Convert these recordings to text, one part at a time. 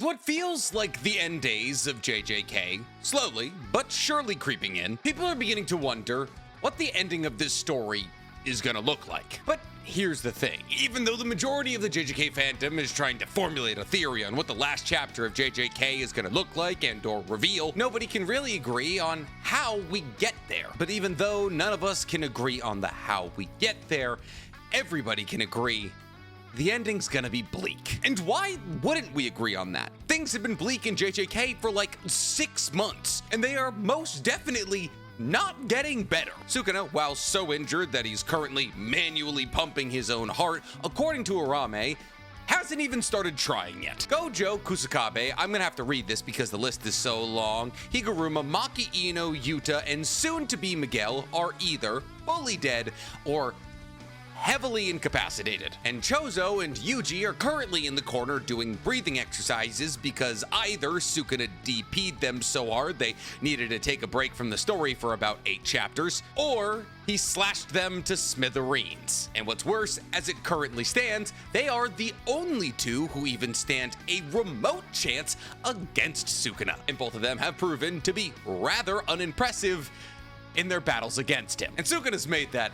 With what feels like the end days of JJK slowly but surely creeping in, people are beginning to wonder what the ending of this story is gonna look like. But here's the thing, even though the majority of the JJK fandom is trying to formulate a theory on what the last chapter of JJK is gonna look like and or reveal, nobody can really agree on how we get there. But even though none of us can agree on the how we get there, everybody can agree the ending's gonna be bleak. And why wouldn't we agree on that? Things have been bleak in JJK for like 6 months, and they are most definitely not getting better. Sukuna, while so injured that he's currently manually pumping his own heart, according to Arame, hasn't even started trying yet. Gojo, Kusakabe, I'm gonna have to read this because the list is so long. Higuruma, Maki, Ino, Yuta, and soon to be Miguel are either fully dead or heavily incapacitated. And Chozo and Yuji are currently in the corner doing breathing exercises because either Sukuna DP'd them so hard they needed to take a break from the story for about 8 chapters, or he slashed them to smithereens. And what's worse, as it currently stands, they are the only two who even stand a remote chance against Sukuna. And both of them have proven to be rather unimpressive in their battles against him. And Sukuna's made that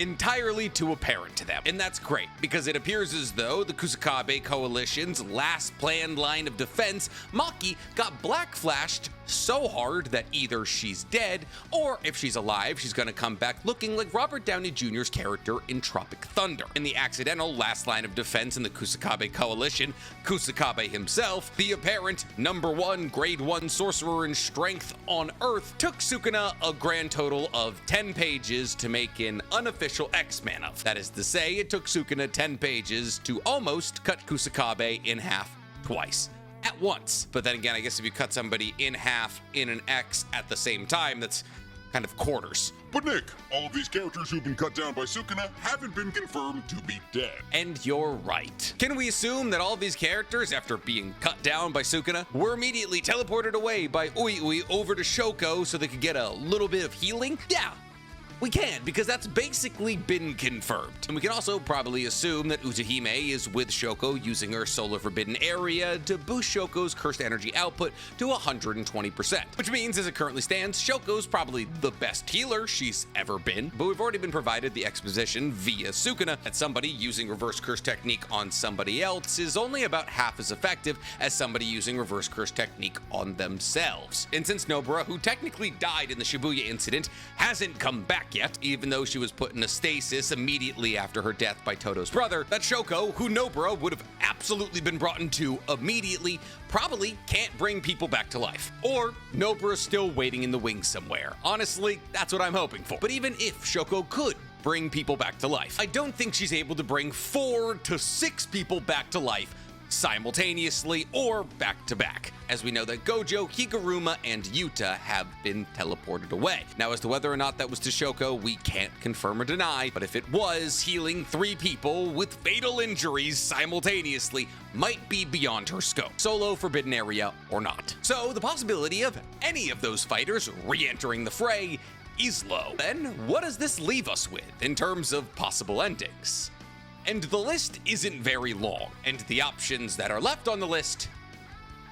entirely too apparent to them. And that's great, because it appears as though the Kusakabe coalition's last planned line of defense, Maki, got black flashed so hard that either she's dead, or if she's alive, she's gonna come back looking like Robert Downey Jr.'s character in Tropic Thunder. In the accidental last line of defense in the Kusakabe coalition, Kusakabe himself, the apparent #1 grade 1 sorcerer in strength on Earth, took Sukuna a grand total of 10 pages to make an unofficial X-Man of. That is to say, it took Sukuna 10 pages to almost cut Kusakabe in half twice at once. But then again, I guess if you cut somebody in half in an X at the same time, that's kind of quarters. But Nick, all of these characters who've been cut down by Sukuna haven't been confirmed to be dead. And you're right. Can we assume that all of these characters, after being cut down by Sukuna, were immediately teleported away by Ui over to Shoko so they could get a little bit of healing? Yeah, we can, because that's basically been confirmed. And we can also probably assume that Utahime is with Shoko using her Solar Forbidden Area to boost Shoko's cursed energy output to 120%. Which means, as it currently stands, Shoko's probably the best healer she's ever been, but we've already been provided the exposition via Sukuna that somebody using reverse curse technique on somebody else is only about half as effective as somebody using reverse curse technique on themselves. And since Nobara, who technically died in the Shibuya incident, hasn't come back yet, even though she was put in a stasis immediately after her death by Toto's brother, that Shoko, who Nobara would have absolutely been brought into immediately, probably can't bring people back to life. Or Nobara's still waiting in the wings somewhere. Honestly, that's what I'm hoping for. But even if Shoko could bring people back to life, I don't think she's able to bring 4 to 6 people back to life simultaneously or back to back, as we know that Gojo, Higuruma, and Yuta have been teleported away. Now, as to whether or not that was to Shoko, we can't confirm or deny, but if it was, healing 3 people with fatal injuries simultaneously might be beyond her scope, solo Forbidden Area or not. So the possibility of any of those fighters re-entering the fray is low. Then what does this leave us with in terms of possible endings? And the list isn't very long, and the options that are left on the list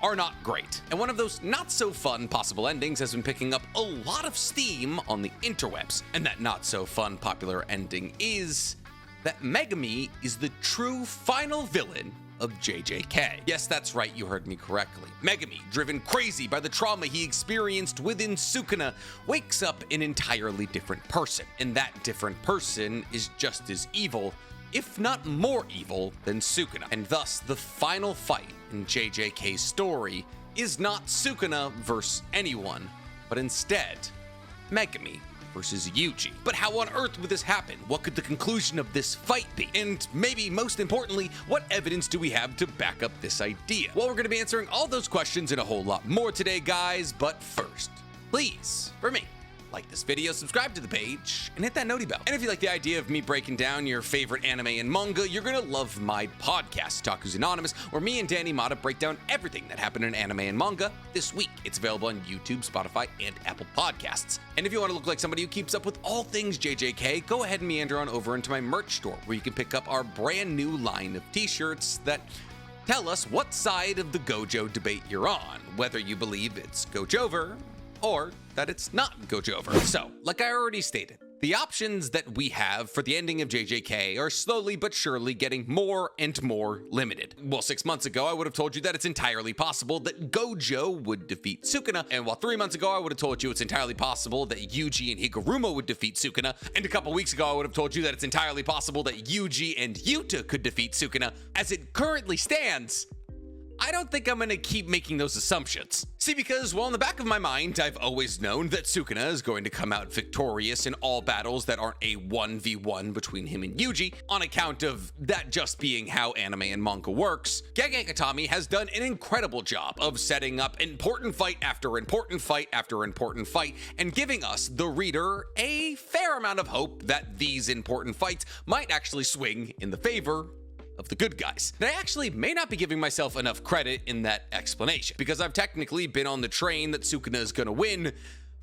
are not great. And one of those not so fun possible endings has been picking up a lot of steam on the interwebs. And that not so fun popular ending is that Megumi is the true final villain of JJK. Yes, that's right, you heard me correctly. Megumi, driven crazy by the trauma he experienced within Sukuna, wakes up an entirely different person. And that different person is just as evil, if not more evil, than Sukuna. And thus, the final fight in JJK's story is not Sukuna versus anyone, but instead, Megumi versus Yuji. But how on earth would this happen? What could the conclusion of this fight be? And maybe most importantly, what evidence do we have to back up this idea? Well, we're going to be answering all those questions and a whole lot more today, guys, but first, please, for me, like this video, subscribe to the page, and hit that noti bell. And if you like the idea of me breaking down your favorite anime and manga, you're gonna love my podcast, Otaku's Anonymous, where me and Danny Mata break down everything that happened in anime and manga this week. It's available on YouTube, Spotify, and Apple Podcasts. And if you want to look like somebody who keeps up with all things JJK, go ahead and meander on over into my merch store, where you can pick up our brand new line of t-shirts that Tell us what side of the Gojo debate you're on, whether you believe it's Gojover or that it's not Gojover. So, like I already stated, the options that we have for the ending of JJK are slowly but surely getting more and more limited. Well, 6 months ago, I would have told you that it's entirely possible that Gojo would defeat Sukuna, and while 3 months ago, I would have told you it's entirely possible that Yuji and Higuruma would defeat Sukuna, and a couple weeks ago, I would have told you that it's entirely possible that Yuji and Yuta could defeat Sukuna. As it currently stands, I don't think I'm gonna keep making those assumptions. See, because, well, in the back of my mind, I've always known that Sukuna is going to come out victorious in all battles that aren't a 1v1 between him and Yuji, on account of that just being how anime and manga works. Gege has done an incredible job of setting up important fight after important fight after important fight, and giving us, the reader, a fair amount of hope that these important fights might actually swing in the favor of the good guys. And I actually may not be giving myself enough credit in that explanation, because I've technically been on the train that Sukuna is gonna win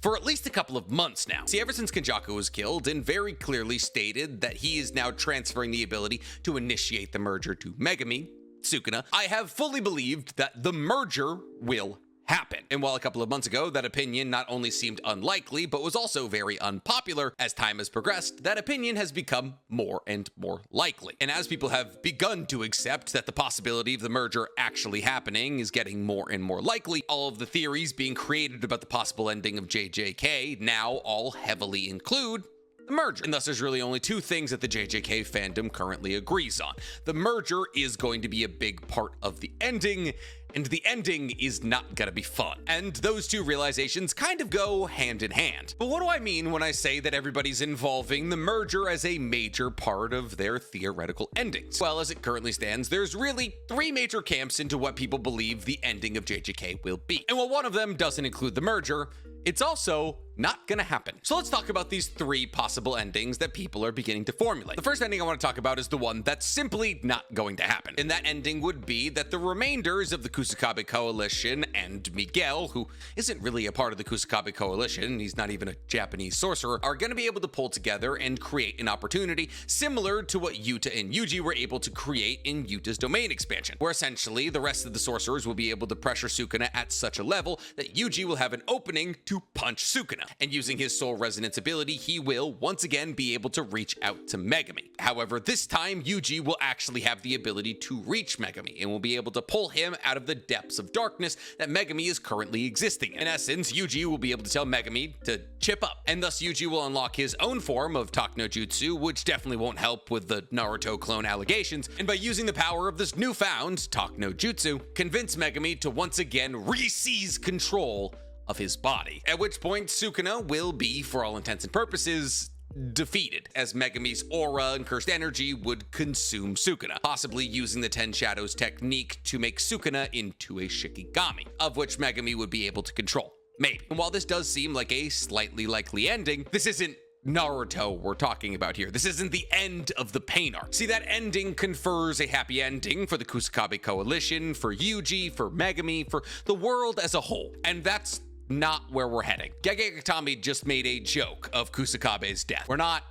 for at least a couple of months now. See, ever since Kenjaku was killed and very clearly stated that he is now transferring the ability to initiate the merger to Megumi, Sukuna, I have fully believed that the merger will happen. And while a couple of months ago, that opinion not only seemed unlikely, but was also very unpopular, as time has progressed, that opinion has become more and more likely. And as people have begun to accept that the possibility of the merger actually happening is getting more and more likely, all of the theories being created about the possible ending of JJK now all heavily include the merger. And thus there's really only two things that the JJK fandom currently agrees on. The merger is going to be a big part of the ending, and the ending is not gonna be fun. And those two realizations kind of go hand in hand. But what do I mean when I say that everybody's involving the merger as a major part of their theoretical endings? Well, as it currently stands, there's really three major camps into what people believe the ending of JJK will be. And while one of them doesn't include the merger, it's also not gonna happen. So let's talk about these three possible endings that people are beginning to formulate. The first ending I want to talk about is the one that's simply not going to happen. And that ending would be that the remainders of the Kusakabe Coalition and Miguel, who isn't really a part of the Kusakabe Coalition, he's not even a Japanese sorcerer, are gonna be able to pull together and create an opportunity similar to what Yuta and Yuji were able to create in Yuta's domain expansion, where essentially the rest of the sorcerers will be able to pressure Sukuna at such a level that Yuji will have an opening to punch Sukuna. And using his soul resonance ability, he will once again be able to reach out to Megumi. However, this time Yuji will actually have the ability to reach Megumi and will be able to pull him out of the depths of darkness that Megumi is currently existing in. In essence, Yuji will be able to tell Megumi to chip up, and thus Yuji will unlock his own form of Tak no Jutsu, which definitely won't help with the Naruto clone allegations, and by using the power of this newfound Tak no Jutsu, convince Megumi to once again re-seize control of his body. At which point, Sukuna will be, for all intents and purposes, defeated, as Megumi's aura and cursed energy would consume Sukuna, possibly using the Ten Shadows technique to make Sukuna into a Shikigami, of which Megumi would be able to control. Maybe. And while this does seem like a slightly likely ending, this isn't Naruto we're talking about here. This isn't the end of the pain arc. See, that ending confers a happy ending for the Kusakabe Coalition, for Yuji, for Megumi, for the world as a whole. And that's not where we're heading. Gege just made a joke of Kusakabe's death. We're not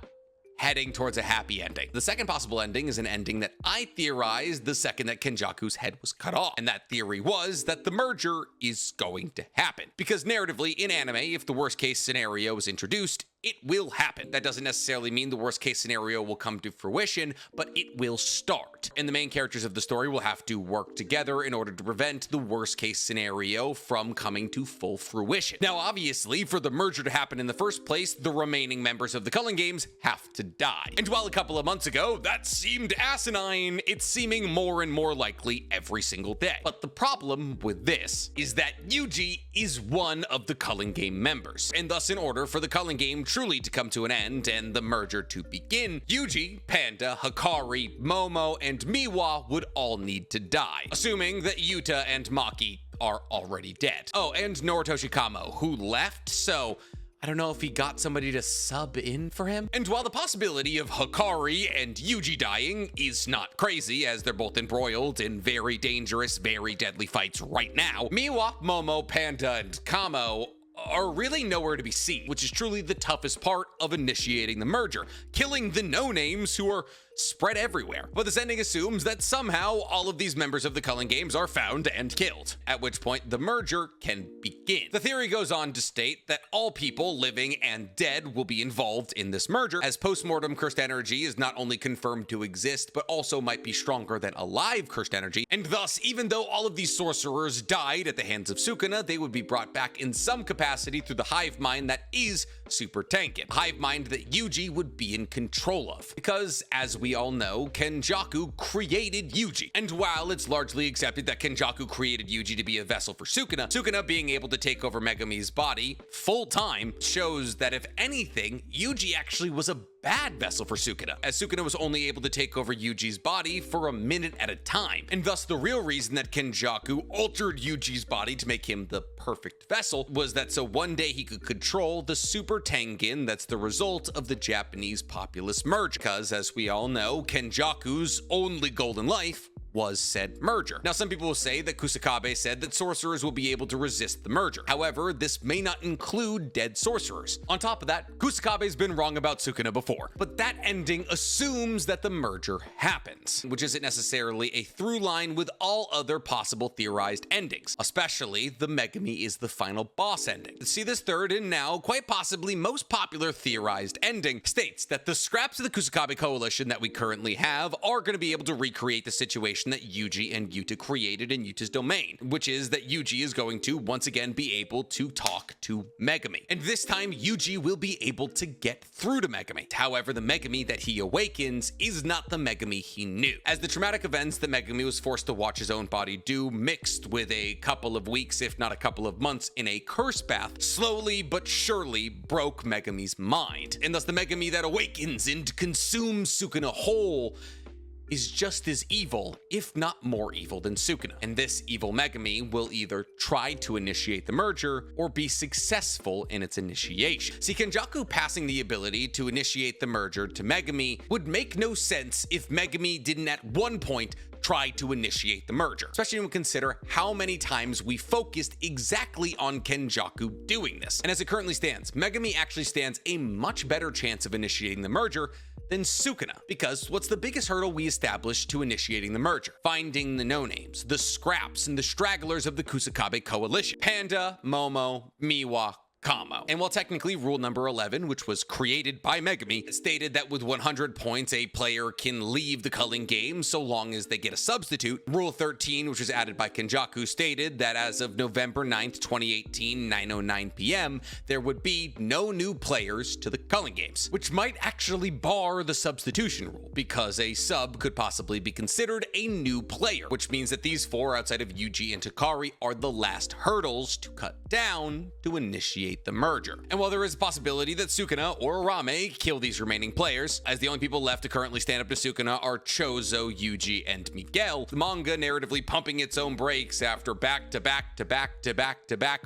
heading towards a happy ending. The second possible ending is an ending that I theorized the second that Kenjaku's head was cut off. And that theory was that the merger is going to happen. Because narratively, in anime, if the worst case scenario is introduced, it will happen. That doesn't necessarily mean the worst case scenario will come to fruition, but it will start. And the main characters of the story will have to work together in order to prevent the worst case scenario from coming to full fruition. Now, obviously, for the merger to happen in the first place, the remaining members of the Culling Games have to die. And while a couple of months ago, that seemed asinine, it's seeming more and more likely every single day. But the problem with this is that Yuji is one of the Culling Game members. And thus, in order for the Culling Game truly to come to an end and the merger to begin, Yuji, Panda, Hikari, Momo, and Miwa would all need to die, assuming that Yuta and Maki are already dead. Oh, and Noritoshi Kamo, who left, so I don't know if he got somebody to sub in for him. And while the possibility of Hikari and Yuji dying is not crazy, as they're both embroiled in very dangerous, very deadly fights right now, Miwa, Momo, Panda, and Kamo are really nowhere to be seen, which is truly the toughest part of initiating the merger. Killing the no-names who are spread everywhere. But this ending assumes that somehow all of these members of the Culling Games are found and killed, at which point the merger can begin. The theory goes on to state that all people, living and dead, will be involved in this merger, as post-mortem cursed energy is not only confirmed to exist, but also might be stronger than alive cursed energy, and thus, even though all of these sorcerers died at the hands of Sukuna, they would be brought back in some capacity through the hive mind that is Super Tengen, a hive mind that Yuji would be in control of. Because, as we all know, Kenjaku created Yuji, and while it's largely accepted that Kenjaku created Yuji to be a vessel for Sukuna, Sukuna being able to take over Megumi's body full-time shows that if anything, Yuji actually was a bad vessel for Sukuna, as Sukuna was only able to take over Yuji's body for a minute at a time, and thus the real reason that Kenjaku altered Yuji's body to make him the perfect vessel was that so one day he could control the Super Tengen that's the result of the Japanese populace merge, because as we all know, Kenjaku's only goal in life was said merger. Now, some people will say that Kusakabe said that sorcerers will be able to resist the merger. However, this may not include dead sorcerers. On top of that, Kusakabe's been wrong about Sukuna before, but that ending assumes that the merger happens, which isn't necessarily a through line with all other possible theorized endings, especially the Megumi is the final boss ending. See, this third and now quite possibly most popular theorized ending states that the scraps of the Kusakabe coalition that we currently have are going to be able to recreate the situation that Yuji and Yuta created in Yuta's domain, which is that Yuji is going to once again be able to talk to Megumi. And this time, Yuji will be able to get through to Megumi. However, the Megumi that he awakens is not the Megumi he knew, as the traumatic events that Megumi was forced to watch his own body do, mixed with a couple of weeks, if not a couple of months, in a curse bath, slowly but surely broke Megumi's mind. And thus the Megumi that awakens and consumes Sukuna whole is just as evil, if not more evil than Sukuna. And this evil Megumi will either try to initiate the merger or be successful in its initiation. See, Kenjaku passing the ability to initiate the merger to Megumi would make no sense if Megumi didn't at one point try to initiate the merger, especially when we consider how many times we focused exactly on Kenjaku doing this. And as it currently stands, Megumi actually stands a much better chance of initiating the merger than Sukuna, because what's the biggest hurdle we established to initiating the merger? Finding the no-names, the scraps, and the stragglers of the Kusakabe coalition. Panda, Momo, Miwa, Kamo. And while technically rule number 11, which was created by Megumi, stated that with 100 points a player can leave the culling game so long as they get a substitute, rule 13, which was added by Kenjaku, stated that as of November 9th, 2018, 9:09 p.m., there would be no new players to the culling games, which might actually bar the substitution rule, because a sub could possibly be considered a new player, which means that these four outside of Yuji and Takari are the last hurdles to cut down to initiate the merger. And while there is a possibility that Sukuna or Arame kill these remaining players, as the only people left to currently stand up to Sukuna are Chozo, Yuji, and Miguel, the manga narratively pumping its own brakes after back-to-back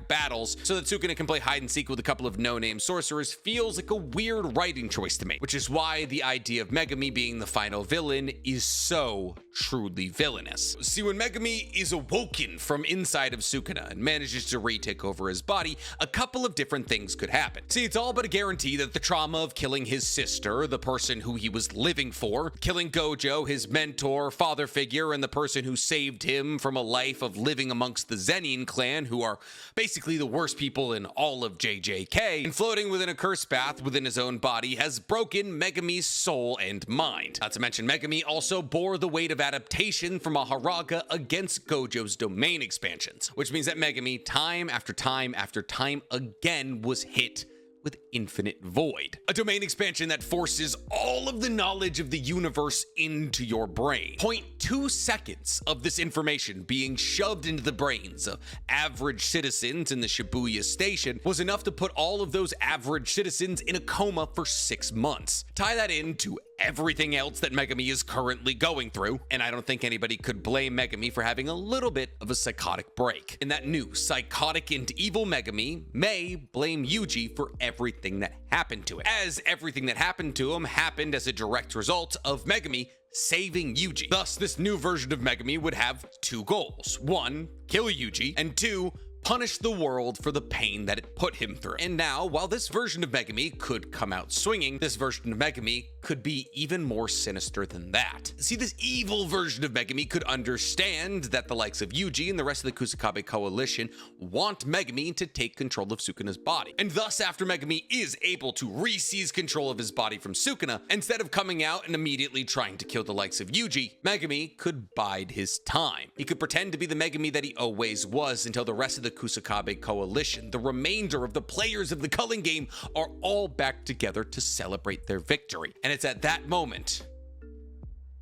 battles so that Sukuna can play hide and seek with a couple of no-name sorcerers feels like a weird writing choice to me, which is why the idea of Megumi being the final villain is so truly villainous. See, when Megumi is awoken from inside of Sukuna and manages to retake over his body, a couple of different things could happen. See, it's all but a guarantee that the trauma of killing his sister, the person who he was living for, killing Gojo, his mentor, father figure, and the person who saved him from a life of living amongst the Zenin clan, who are basically the worst people in all of JJK, and floating within a curse bath within his own body has broken Megumi's soul and mind. Not to mention, Megumi also bore the weight of adaptation from a Haraga against Gojo's domain expansions, which means that Megumi, time after time after time again, was hit with infinite void, a domain expansion that forces all of the knowledge of the universe into your brain. 0.2 seconds of this information being shoved into the brains of average citizens in the Shibuya station was enough to put all of those average citizens in a coma for 6 months. Tie that into everything else that Megumi is currently going through, and I don't think anybody could blame Megumi for having a little bit of a psychotic break. And that new psychotic and evil Megumi may blame Yuji for everything that happened to him, as everything that happened to him happened as a direct result of Megumi saving Yuji. Thus, this new version of Megumi would have two goals. 1, kill Yuji, and 2, punish the world for the pain that it put him through. And now, while this version of Megumi could come out swinging, this version of Megumi could be even more sinister than that. See, this evil version of Megumi could understand that the likes of Yuji and the rest of the Kusakabe coalition want Megumi to take control of Sukuna's body. And thus, after Megumi is able to re-seize control of his body from Sukuna, instead of coming out and immediately trying to kill the likes of Yuji, Megumi could bide his time. He could pretend to be the Megumi that he always was until the rest of the Kusakabe coalition, the remainder of the players of the culling game, are all back together to celebrate their victory. And it's at that moment,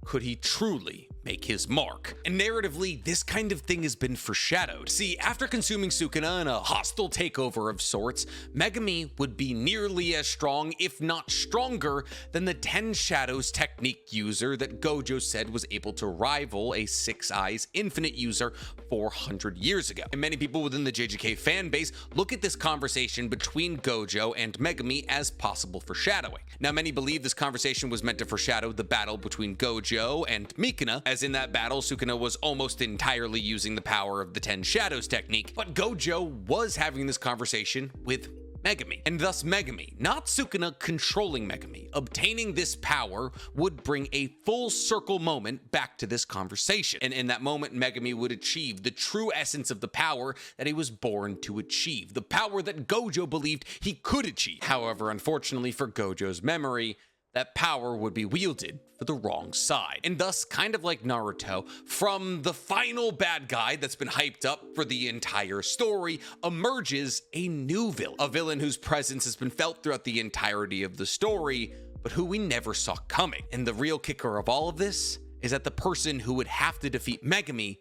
could he truly make his mark? And narratively, this kind of thing has been foreshadowed. See, after consuming Sukuna in a hostile takeover of sorts, Megumi would be nearly as strong, if not stronger, than the 10 Shadows technique user that Gojo said was able to rival a 6 Eyes Infinite user 400 years ago. And many people within the JJK fanbase look at this conversation between Gojo and Megumi as possible foreshadowing. Now, many believe this conversation was meant to foreshadow the battle between Gojo and Mikuna, as in that battle, Sukuna was almost entirely using the power of the 10 Shadows technique, but Gojo was having this conversation with Megumi. And thus Megumi, not Sukuna, controlling Megumi, obtaining this power would bring a full circle moment back to this conversation. And in that moment, Megumi would achieve the true essence of the power that he was born to achieve, the power that Gojo believed he could achieve. However, unfortunately for Gojo's memory, that power would be wielded for the wrong side. And thus, kind of like Naruto, from the final bad guy that's been hyped up for the entire story, emerges a new villain. A villain whose presence has been felt throughout the entirety of the story, but who we never saw coming. And the real kicker of all of this is that the person who would have to defeat Megumi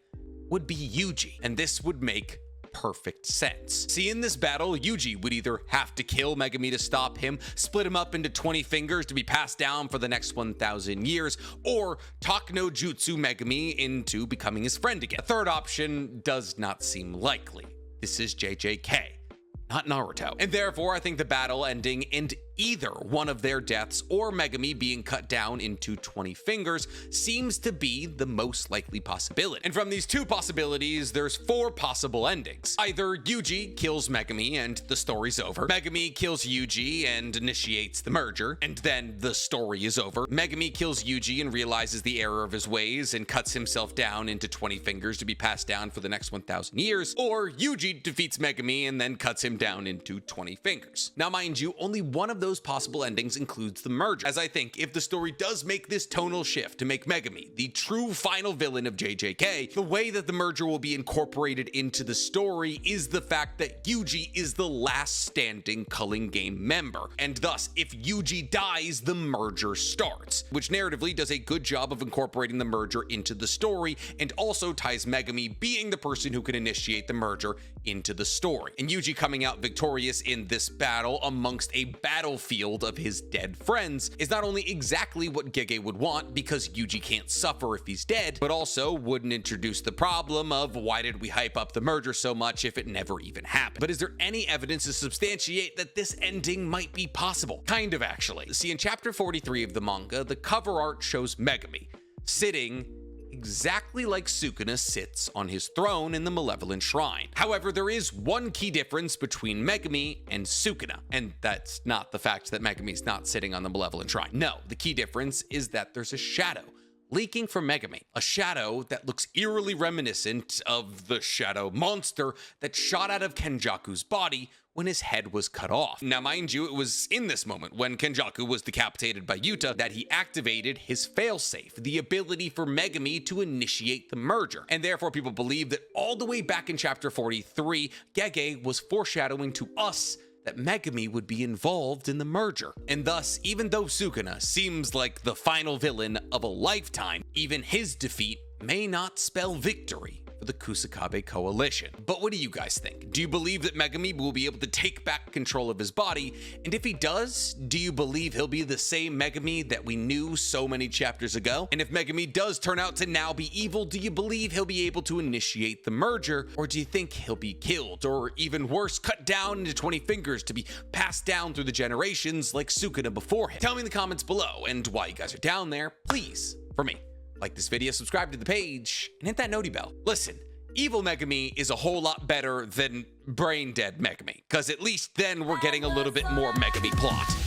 would be Yuji. And this would make perfect sense. See, in this battle, Yuji would either have to kill Megumi to stop him, split him up into 20 fingers to be passed down for the next 1,000 years, or talk no jutsu Megumi into becoming his friend again. A third option does not seem likely. This is JJK, not Naruto. And therefore, I think the battle ending in either one of their deaths or Megumi being cut down into 20 fingers seems to be the most likely possibility. And from these two possibilities, there's 4 possible endings. Either Yuji kills Megumi and the story's over. Megumi kills Yuji and initiates the merger, and then the story is over. Megumi kills Yuji and realizes the error of his ways and cuts himself down into 20 fingers to be passed down for the next 1,000 years. Or Yuji defeats Megumi and then cuts him down into 20 fingers. Now, mind you, only one of those possible endings includes the merger, as I think if the story does make this tonal shift to make Megumi the true final villain of JJK, the way that the merger will be incorporated into the story is the fact that Yuji is the last standing culling game member, and thus if Yuji dies, the merger starts, which narratively does a good job of incorporating the merger into the story and also ties Megumi being the person who can initiate the merger into the story, and Yuji coming out victorious in this battle amongst a battlefield of his dead friends is not only exactly what Gege would want, because Yuji can't suffer if he's dead, but also wouldn't introduce the problem of why did we hype up the merger so much if it never even happened. But is there any evidence to substantiate that this ending might be possible? Kind of, actually. See, in chapter 43 of the manga, the cover art shows Megumi sitting exactly like Sukuna sits on his throne in the Malevolent Shrine. However, there is one key difference between Megumi and Sukuna, and that's not the fact that Megumi's not sitting on the Malevolent Shrine. No, the key difference is that there's a shadow leaking from Megumi, a shadow that looks eerily reminiscent of the shadow monster that shot out of Kenjaku's body when his head was cut off. Now, mind you, it was in this moment when Kenjaku was decapitated by Yuta that he activated his failsafe, the ability for Megumi to initiate the merger. And therefore, people believe that all the way back in chapter 43, Gege was foreshadowing to us that Megumi would be involved in the merger. And thus, even though Sukuna seems like the final villain of a lifetime, even his defeat may not spell victory for the Kusakabe coalition. But what do you guys think? Do you believe that Megumi will be able to take back control of his body? And if he does, do you believe he'll be the same Megumi that we knew so many chapters ago? And if Megumi does turn out to now be evil, do you believe he'll be able to initiate the merger? Or do you think he'll be killed, or even worse, cut down into 20 fingers to be passed down through the generations like Sukuna before him? Tell me in the comments below, and while you guys are down there, please, for me, like this video, subscribe to the page, and hit that noti bell. Listen, evil Megumi is a whole lot better than brain dead Megumi, because at least then we're getting a little bit more Megumi plot.